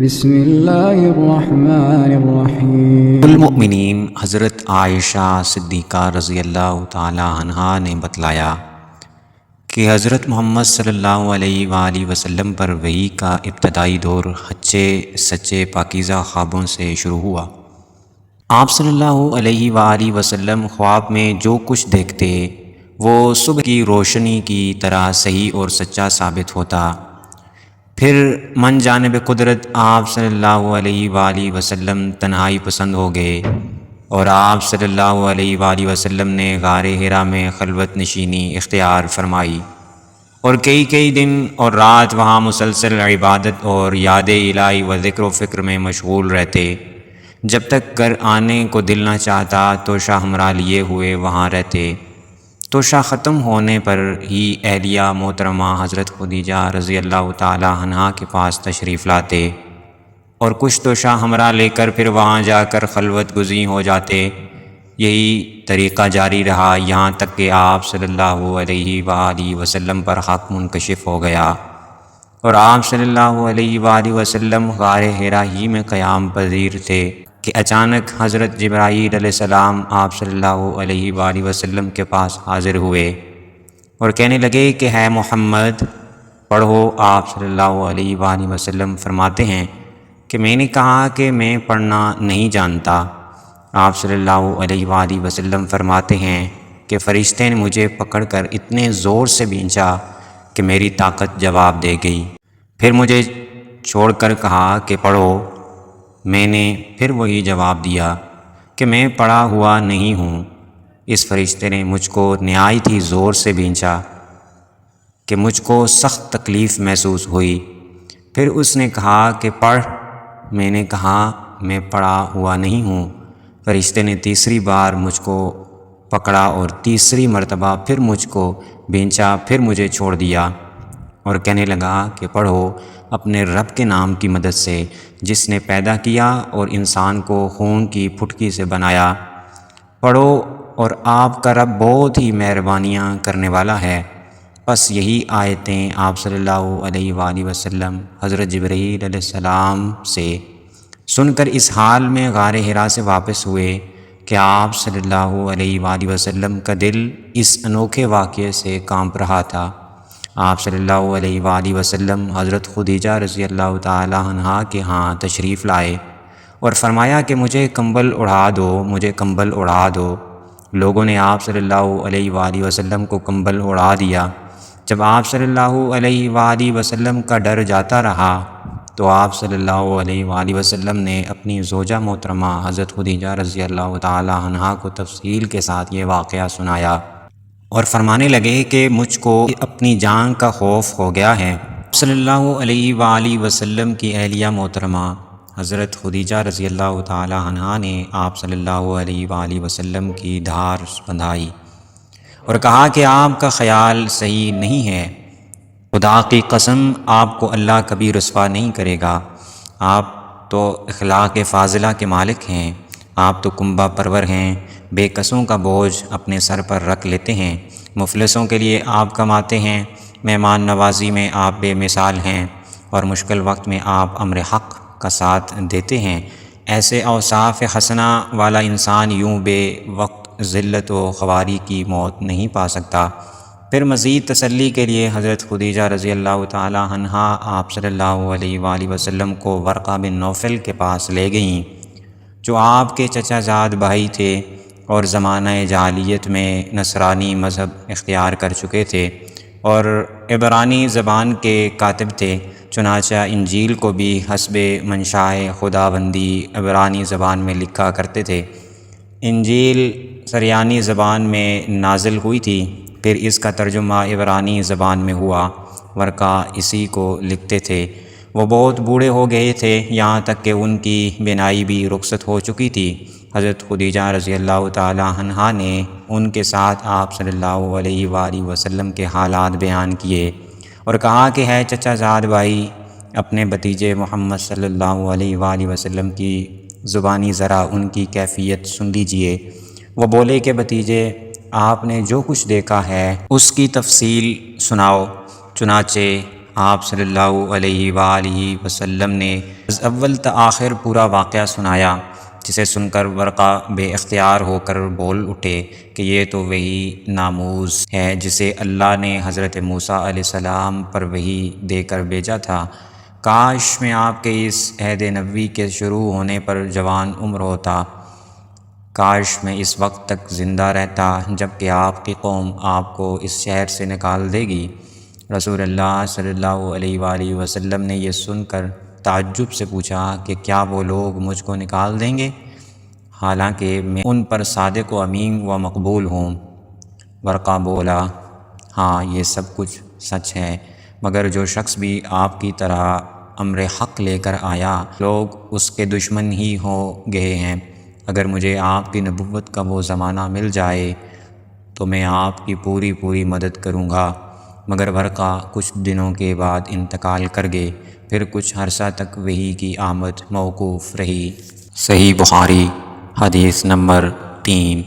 بسم اللہ الرحمن الرحیم۔ المؤمنین حضرت عائشہ صدیقہ رضی اللہ تعالی عنہا نے بتلایا کہ حضرت محمد صلی اللہ علیہ وآلہ وسلم پر وحی کا ابتدائی دور سچے پاکیزہ خوابوں سے شروع ہوا۔ آپ صلی اللہ علیہ وآلہ وسلم خواب میں جو کچھ دیکھتے وہ صبح کی روشنی کی طرح صحیح اور سچا ثابت ہوتا۔ پھر من جانب قدرت آپ صلی اللہ علیہ وآلہ وسلم تنہائی پسند ہو گئے اور آپ صلی اللہ علیہ وآلہ وسلم نے غار حرا میں خلوت نشینی اختیار فرمائی اور کئی دن اور رات وہاں مسلسل عبادت اور یاد الہی و ذکر و فکر میں مشغول رہتے۔ جب تک گھر آنے کو دل نہ چاہتا تو شاہ ہمراہ لیے ہوئے وہاں رہتے۔ تو شاہ ختم ہونے پر ہی اہلیہ محترمہ حضرت خدیجہ رضی اللہ تعالی عنہا کے پاس تشریف لاتے اور کچھ تو شاہ ہمراہ لے کر پھر وہاں جا کر خلوت گزین ہو جاتے۔ یہی طریقہ جاری رہا یہاں تک کہ آپ صلی اللہ علیہ وآلہ وسلم پر حق منکشف ہو گیا اور آپ صلی اللہ علیہ وآلہ وسلم غار حرا ہی میں قیام پذیر تھے کہ اچانک حضرت جبرائیل علیہ السلام آپ صلی اللہ علیہ وآلہ وسلم کے پاس حاضر ہوئے اور کہنے لگے کہ ہے محمد پڑھو۔ آپ صلی اللہ علیہ وآلہ وسلم فرماتے ہیں کہ میں نے کہا کہ میں پڑھنا نہیں جانتا۔ آپ صلی اللہ علیہ وآلہ وسلم فرماتے ہیں کہ فرشتے نے مجھے پکڑ کر اتنے زور سے بھینچا کہ میری طاقت جواب دے گئی۔ پھر مجھے چھوڑ کر کہا کہ پڑھو۔ میں نے پھر وہی جواب دیا کہ میں پڑھا ہوا نہیں ہوں۔ اس فرشتے نے مجھ کو نہایت ہی زور سے بھینچا کہ مجھ کو سخت تکلیف محسوس ہوئی۔ پھر اس نے کہا کہ پڑھ۔ میں نے کہا میں پڑھا ہوا نہیں ہوں۔ فرشتے نے تیسری بار مجھ کو پکڑا اور تیسری مرتبہ پھر مجھ کو بھینچا، پھر مجھے چھوڑ دیا اور کہنے لگا کہ پڑھو اپنے رب کے نام کی مدد سے جس نے پیدا کیا اور انسان کو خون کی پھٹکی سے بنایا۔ پڑھو اور آپ کا رب بہت ہی مہربانیاں کرنے والا ہے۔ بس یہی آیتیں آپ صلی اللہ علیہ وآلہ وسلم حضرت جبرائیل علیہ السلام سے سن کر اس حال میں غار حرا سے واپس ہوئے کہ آپ صلی اللہ علیہ وآلہ وسلم کا دل اس انوکھے واقعے سے کانپ رہا تھا۔ آپ صلی اللہ علیہ وآلہ وسلم حضرت خدیجہ رضی اللہ تعالی عنہا کے ہاں تشریف لائے اور فرمایا کہ مجھے کمبل اڑا دو، مجھے کمبل اڑا دو۔ لوگوں نے آپ صلی اللہ علیہ وآلہ وسلم کو کمبل اڑا دیا۔ جب آپ صلی اللہ علیہ وآلہ وسلم کا ڈر جاتا رہا تو آپ صلی اللہ علیہ وآلہ وسلم نے اپنی زوجہ محترمہ حضرت خدیجہ رضی اللہ تعالی عنہا کو تفصیل کے ساتھ یہ واقعہ سنایا اور فرمانے لگے کہ مجھ کو اپنی جان کا خوف ہو گیا ہے۔ صلی اللہ علیہ وآلہ وسلم کی اہلیہ محترمہ حضرت خدیجہ رضی اللہ تعالی عنہا نے آپ صلی اللہ علیہ وآلہ وسلم کی دھار بندھائی اور کہا کہ آپ کا خیال صحیح نہیں ہے۔ خدا کی قسم آپ کو اللہ کبھی رسوا نہیں کرے گا۔ آپ تو اخلاق فاضلہ کے مالک ہیں۔ آپ تو کنبہ پرور ہیں، بے کسوں کا بوجھ اپنے سر پر رکھ لیتے ہیں، مفلسوں کے لیے آپ کماتے ہیں، مہمان نوازی میں آپ بے مثال ہیں اور مشکل وقت میں آپ امر حق کا ساتھ دیتے ہیں۔ ایسے اوصاف حسنہ والا انسان یوں بے وقت ذلت و خواری کی موت نہیں پا سکتا۔ پھر مزید تسلی کے لیے حضرت خدیجہ رضی اللہ تعالی عنہا آپ صلی اللہ علیہ وآلہ وسلم کو ورقہ بن نوفل کے پاس لے گئیں جو آپ کے چچا زاد بھائی تھے اور زمانہ جاہلیت میں نصرانی مذہب اختیار کر چکے تھے اور عبرانی زبان کے کاتب تھے۔ چنانچہ انجیل کو بھی حسب منشائے خداوندی عبرانی زبان میں لکھا کرتے تھے۔ انجیل سریانی زبان میں نازل ہوئی تھی، پھر اس کا ترجمہ عبرانی زبان میں ہوا۔ ورقہ اسی کو لکھتے تھے۔ وہ بہت بوڑھے ہو گئے تھے، یہاں تک کہ ان کی بینائی بھی رخصت ہو چکی تھی۔ حضرت خدیجہ رضی اللہ تعالی عنہا نے ان کے ساتھ آپ صلی اللہ علیہ وآلہ وسلم کے حالات بیان کیے اور کہا کہ ہے چچا زاد بھائی اپنے بھتیجے محمد صلی اللہ علیہ وآلہ وسلم کی زبانی ذرا ان کی کیفیت سن لیجئے۔ وہ بولے کہ بھتیجے آپ نے جو کچھ دیکھا ہے اس کی تفصیل سناؤ۔ چنانچہ آپ صلی اللہ علیہ وآلہ وسلم نے از اول تا آخر پورا واقعہ سنایا، جسے سن کر ورقہ بے اختیار ہو کر بول اٹھے کہ یہ تو وہی ناموس ہے جسے اللہ نے حضرت موسیٰ علیہ السلام پر وحی دے کر بھیجا تھا۔ کاش میں آپ کے اس عہد نبوی کے شروع ہونے پر جوان عمر ہوتا، کاش میں اس وقت تک زندہ رہتا جب کہ آپ کی قوم آپ کو اس شہر سے نکال دے گی۔ رسول اللہ صلی اللہ علیہ وآلہ وسلم نے یہ سن کر تعجب سے پوچھا کہ کیا وہ لوگ مجھ کو نکال دیں گے حالانکہ میں ان پر صادق و امین و مقبول ہوں؟ ورقہ بولا، ہاں یہ سب کچھ سچ ہے، مگر جو شخص بھی آپ کی طرح امر حق لے کر آیا لوگ اس کے دشمن ہی ہو گئے ہیں۔ اگر مجھے آپ کی نبوت کا وہ زمانہ مل جائے تو میں آپ کی پوری مدد کروں گا، مگر ورقہ کچھ دنوں کے بعد انتقال کر گئے، پھر کچھ عرصہ تک وحی کی آمد موقوف رہی۔ صحیح بخاری حدیث نمبر 3۔